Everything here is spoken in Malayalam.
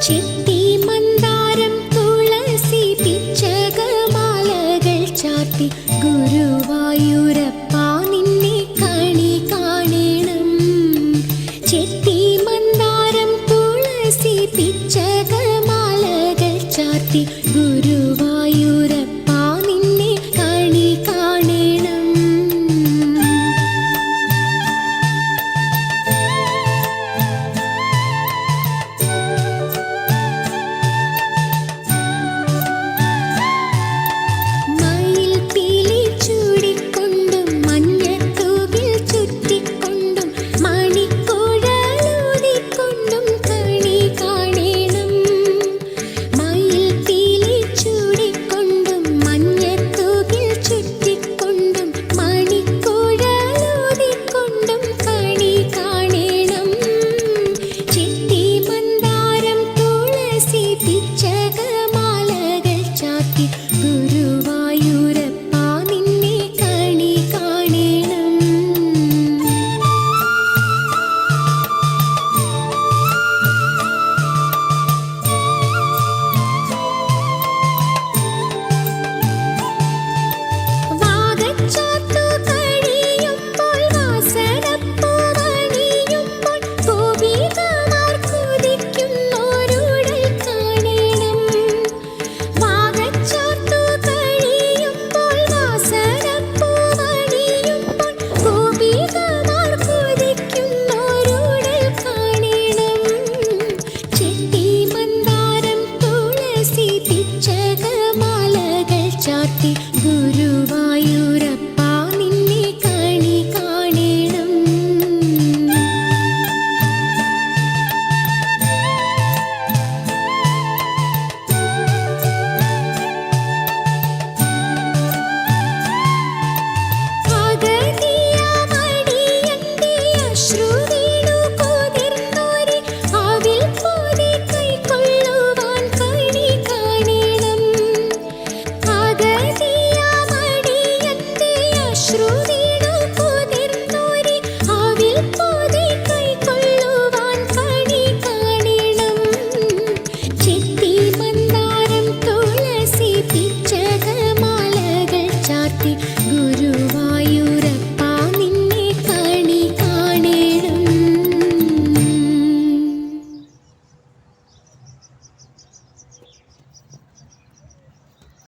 ചിത്തി മന്ദാരം തുളസി പിച്ചകമാലകൾ ചാർത്തി ഗുരുവായൂരപ്പ നിന്നെ കണി കാണണം. ചിത്തി മന്ദാരം തുളസി പിച്ചകമാലകൾ ചാർത്തി ഗുരുവായൂരപ്പ നിന്നെ കണി കാണണം. ഗുരുവായൂരപ്പ നിന്നെ കണി കാണണം. അഗതിയമടിയന്റെ അശ്രു വീണു കുതിർന്നോരെ അവിൽ പോതി കൈക്കൊള്ളുവാൻ കണി കാണണം. അഗതിയമടിയന്റെ അശ്രു